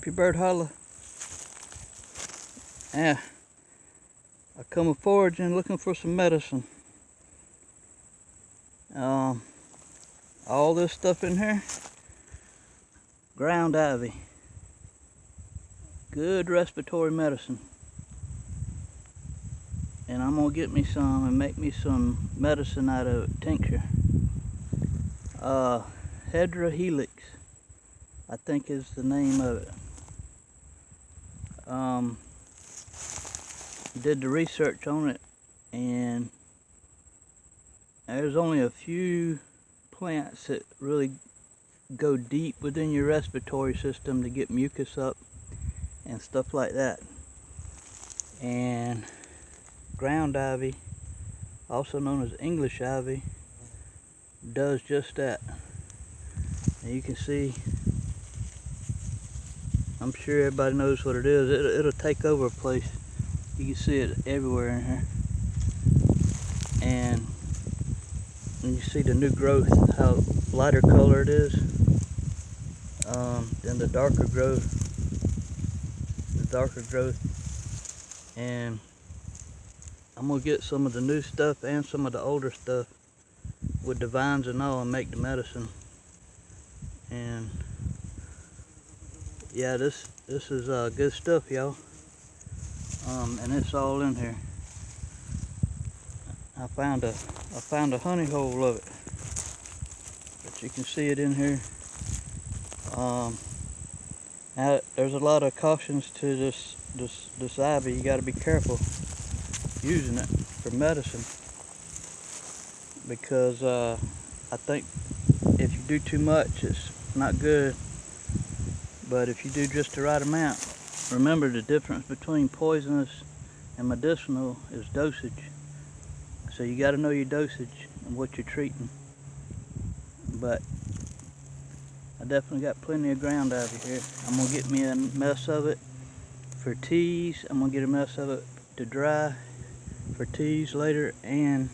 Happy bird holler. Yeah, I come foraging looking for some medicine. All this stuff in here, ground ivy, good respiratory medicine. And I'm gonna get me some and make me some medicine out of it, tincture. Hedera Helix, I think is the name of it. Did the research on it, and there's only a few plants that really go deep within your respiratory system to get mucus up and stuff like that. And ground ivy, also known as English ivy, does just that. And you can see, I'm sure everybody knows what it is. It'll take over a place. You can see it everywhere in here. And you see the new growth, how lighter color it is than the darker growth. And I'm gonna get some of the new stuff and some of the older stuff with the vines and all and make the medicine. And yeah, this is good stuff, y'all. And it's all in here. I found a honey hole of it, but you can see it in here. Now there's a lot of cautions to this ivy. You got to be careful using it for medicine, because I think if you do too much, it's not good. But if you do just the right amount, remember the difference between poisonous and medicinal is dosage. So you got to know your dosage and what you're treating. But I definitely got plenty of ground ivy here. I'm gonna get me a mess of it for teas. I'm gonna get a mess of it to dry for teas later, and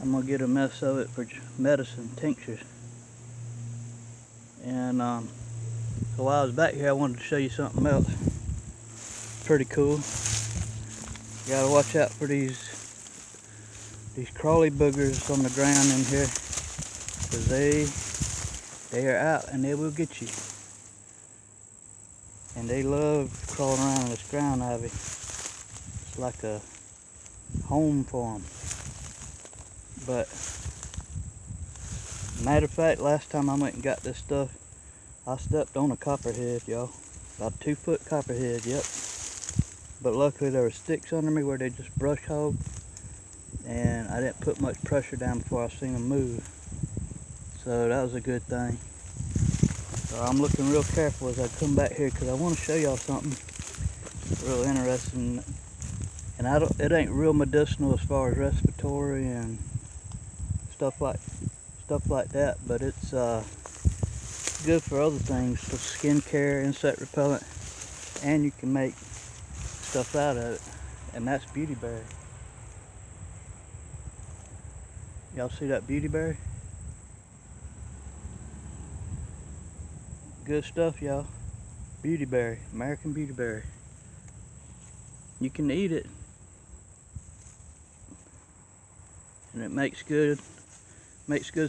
I'm gonna get a mess of it for medicine, tinctures. And so while I was back here, I wanted to show you something else. Pretty cool. You gotta watch out for these crawly boogers on the ground in here, because they are out and they will get you. And they love crawling around in this ground ivy. It's like a home for them. But matter of fact, last time I went and got this stuff, I stepped on a copperhead, y'all. About a 2-foot copperhead, yep. But luckily there were sticks under me where they just brush hogged, and I didn't put much pressure down before I seen them move. So that was a good thing. So I'm looking real careful as I come back here, because I want to show y'all something real interesting. And it ain't real medicinal as far as respiratory and stuff like that, but it's good for other things, for skin care, insect repellent, and you can make stuff out of it. And that's beautyberry. Y'all see that beautyberry? Good stuff, y'all. Beautyberry, American beautyberry. You can eat it, and it makes good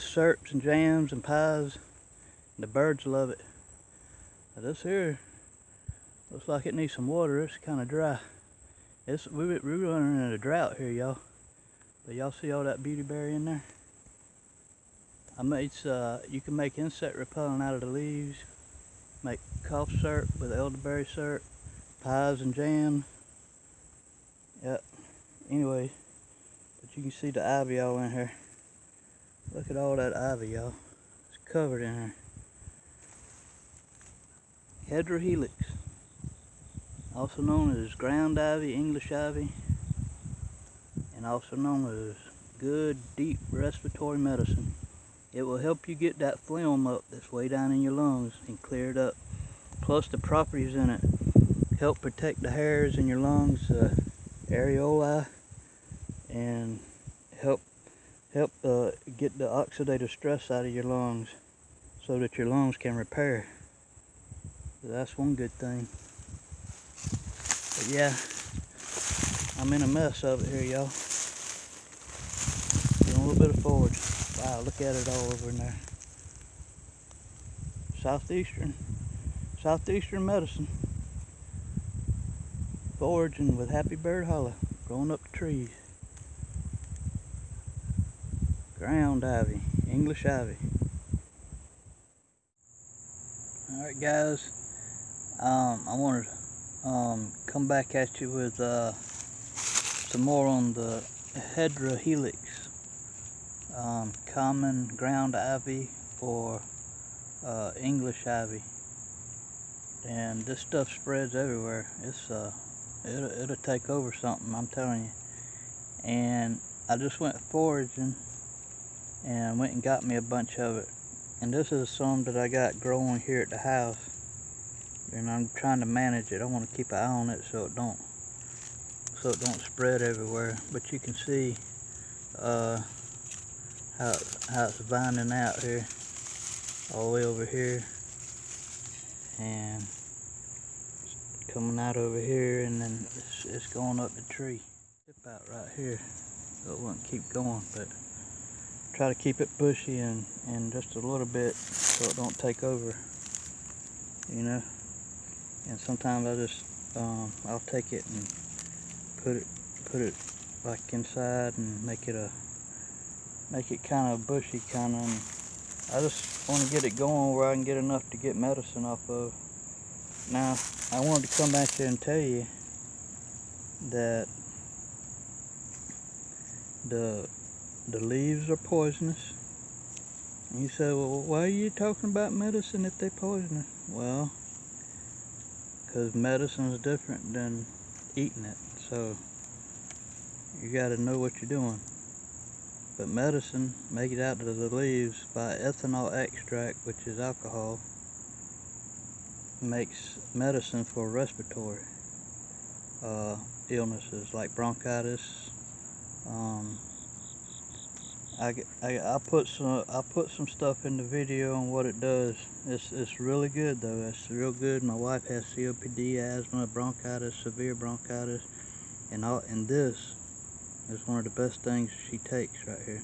syrups and jams and pies. The birds love it. Now this here looks like it needs some water. It's kind of dry. We're running in a drought here, y'all. But y'all see all that beautyberry in there? You can make insect repellent out of the leaves. Make cough syrup with elderberry syrup, pies and jam. Yep. Anyway, but you can see the ivy all in here. Look at all that ivy, y'all. It's covered in here. Hedera Helix, also known as ground ivy, English ivy, and also known as good deep respiratory medicine. It will help you get that phlegm up that's way down in your lungs and clear it up. Plus the properties in it help protect the hairs in your lungs, areoli, and help get the oxidative stress out of your lungs so that your lungs can repair. So that's one good thing. But yeah, I'm in a mess of it here, y'all. Doing a little bit of forage. Wow, look at it all over in there. Southeastern medicine. Foraging with Happy Bird Hollow, growing up the trees. Ground ivy, English ivy. Alright guys, I wanted to come back at you with some more on the Hedera Helix. Common ground ivy or English ivy. And this stuff spreads everywhere. It'll take over something, I'm telling you. And I just went foraging and went and got me a bunch of it. And this is some that I got growing here at the house. And I'm trying to manage it. I want to keep an eye on it so it don't spread everywhere. But you can see how it's vining out here, all the way over here, and it's coming out over here, and then it's going up the tree. Tip out right here, so it won't keep going, but try to keep it bushy and just a little bit so it don't take over, you know. And sometimes I just I'll take it and put it like inside and make it kind of bushy kind of. I just want to get it going where I can get enough to get medicine off of. Now I wanted to come back here and tell you that the leaves are poisonous. And you say, well, why are you talking about medicine if they're poisonous? Well, because medicine is different than eating it, so you got to know what you're doing. But medicine, make it out of the leaves by ethanol extract, which is alcohol, makes medicine for respiratory illnesses like bronchitis. I put some stuff in the video on what it does. It's really good though. It's real good. My wife has COPD, asthma, bronchitis, severe bronchitis, and this is one of the best things she takes right here.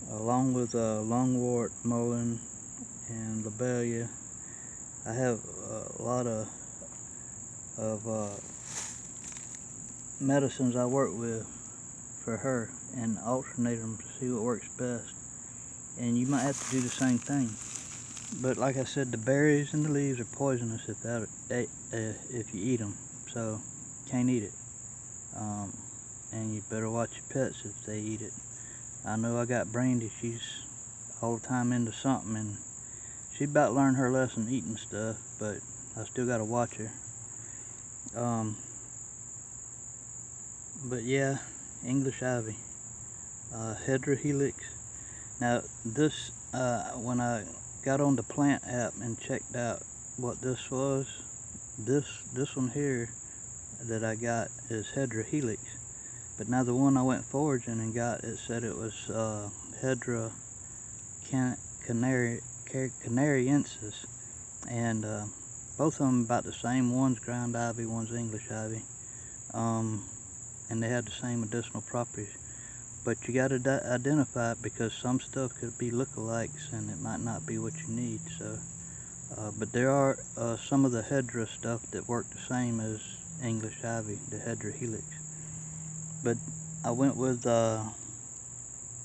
Along with lungwort, mullein, and lobelia. I have a lot of medicines I work with for her and alternate them to see what works best. And you might have to do the same thing. But like I said, the berries and the leaves are poisonous if you eat them. So can't eat it. And you better watch your pets if they eat it. I know I got Brandy, she's all the time into something, and she about learned her lesson eating stuff, but I still gotta watch her. But yeah, English ivy, Hedera Helix. Now this, when I got on the plant app and checked out what this was, this one here that I got is Hedera Helix. But now the one I went foraging and got, it said it was Hedera canariensis, and both of them about the same. One's ground ivy, one's English ivy, and they had the same medicinal properties. But you got to identify it, because some stuff could be lookalikes and it might not be what you need. So, but there are some of the Hedera stuff that work the same as English ivy, the Hedera Helix. But I went with the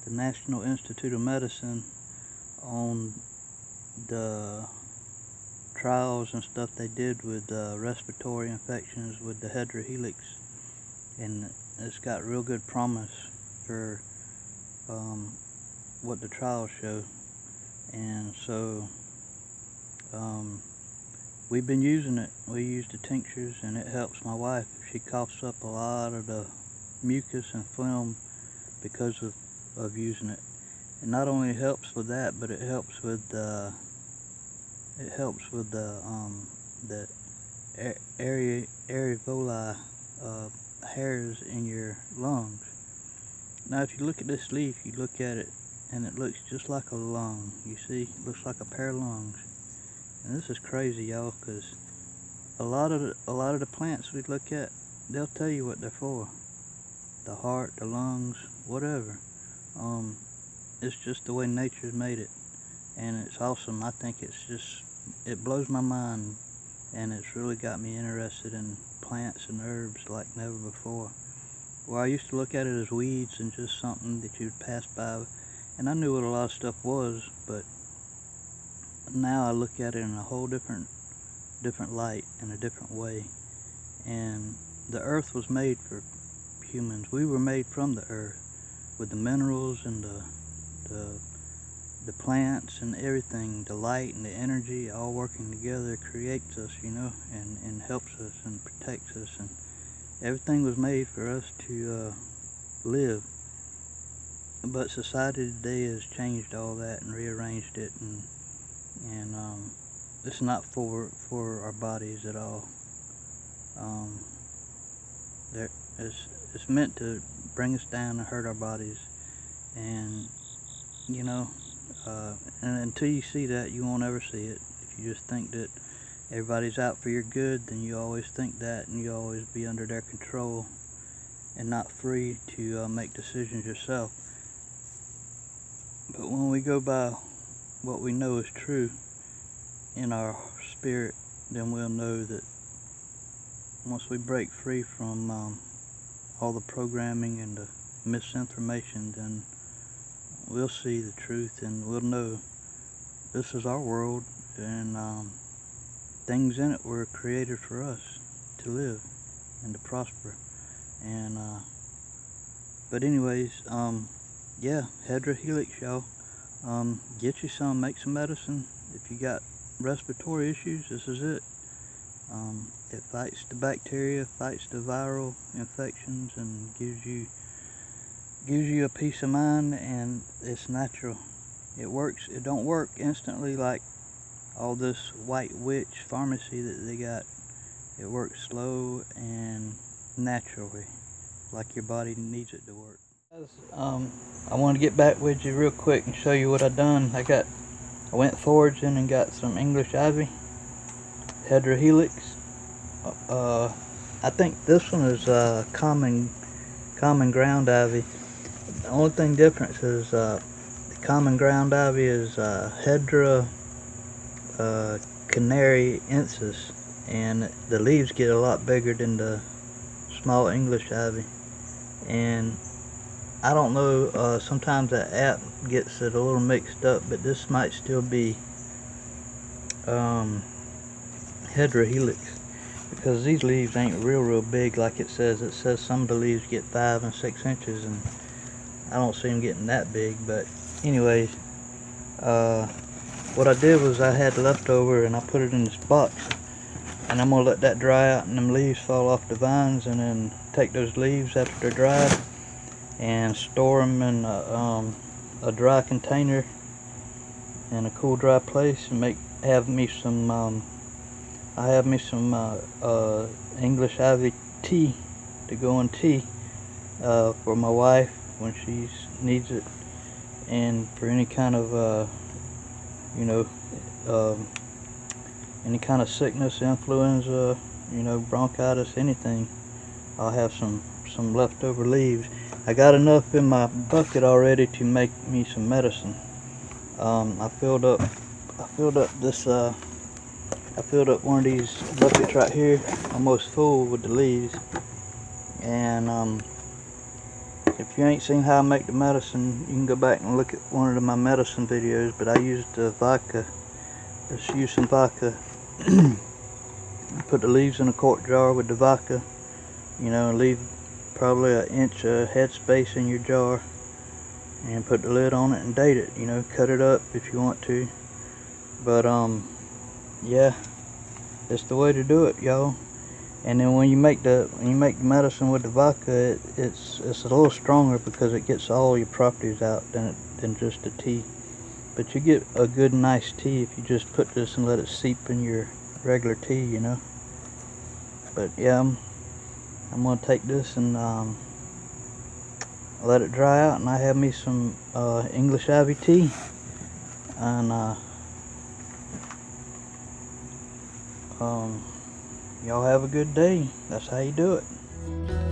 National Institute of Medicine on the trials and stuff they did with respiratory infections with the Hedera Helix, and it's got real good promise for what the trials show. And so we've been using it. We use the tinctures, and it helps my wife. She coughs up a lot of the mucus and phlegm because of using it. It not only helps with that, but it helps with the areolae hairs in your lungs. Now if you look at this leaf, you look at it and it looks just like a lung. You see, it looks like a pair of lungs. And this is crazy, y'all, because a lot of the plants we look at, they'll tell you what they're for. The heart, the lungs, whatever. It's just the way nature's made it, and it's awesome. I think it blows my mind, and it's really got me interested in plants and herbs like never before. Well, I used to look at it as weeds and just something that you'd pass by, and I knew what a lot of stuff was, but now I look at it in a whole different light, in a different way. And the earth was made for humans. We were made from the earth, with the minerals and the plants and everything, the light and the energy all working together creates us, you know, and helps us and protects us, and everything was made for us to live. But society today has changed all that and rearranged it, and it's not for our bodies at all. It's meant to bring us down and hurt our bodies, and you know, and until you see that, you won't ever see it. If you just think that everybody's out for your good, then you always think that, and you always be under their control and not free to make decisions yourself. But when we go by what we know is true in our spirit, then we'll know that once we break free from all the programming and the misinformation, then we'll see the truth, and we'll know this is our world, and things in it were created for us to live and to prosper. And but anyways, yeah, Hedera Helix, y'all. Get you some, make some medicine. If you got respiratory issues, this is it. It fights the bacteria, fights the viral infections, and gives you a peace of mind, and it's natural. It works. It don't work instantly like all this white witch pharmacy that they got. It works slow and naturally, like your body needs it to work. I want to get back with you real quick and show you what I done. I went foraging and got some English ivy, Hedera Helix. I think this one is common ground ivy. The only thing difference is the common ground ivy is Hedera canariensis, and the leaves get a lot bigger than the small English ivy. And I don't know, sometimes that app gets it a little mixed up, but this might still be Hedera Helix, because these leaves ain't real big like it says. It says some of the leaves get 5 and 6 inches, and I don't see them getting that big. But anyways, what I did was I had leftover, and I put it in this box, and I'm gonna let that dry out and them leaves fall off the vines, and then take those leaves after they're dried and store them in a dry container in a cool, dry place, and have me some English ivy tea to go in tea for my wife when she needs it, and for any kind of any kind of sickness, influenza, bronchitis, anything. I'll have some leftover leaves. I got enough in my bucket already to make me some medicine. I filled up one of these buckets right here, almost full with the leaves. And if you ain't seen how I make the medicine, you can go back and look at one of my medicine videos. But I used the vodka. Let's use some vodka. Put the leaves in a quart jar with the vodka, and leave probably an inch of head space in your jar, and put the lid on it and date it. Cut it up if you want to. But yeah, it's the way to do it, y'all. And then when you make the medicine with the vodka, it's a little stronger because it gets all your properties out than just the tea. But you get a good nice tea if you just put this and let it seep in your regular tea, But yeah, I'm gonna take this and let it dry out, and I have me some English ivy tea, and Y'all have a good day. That's how you do it.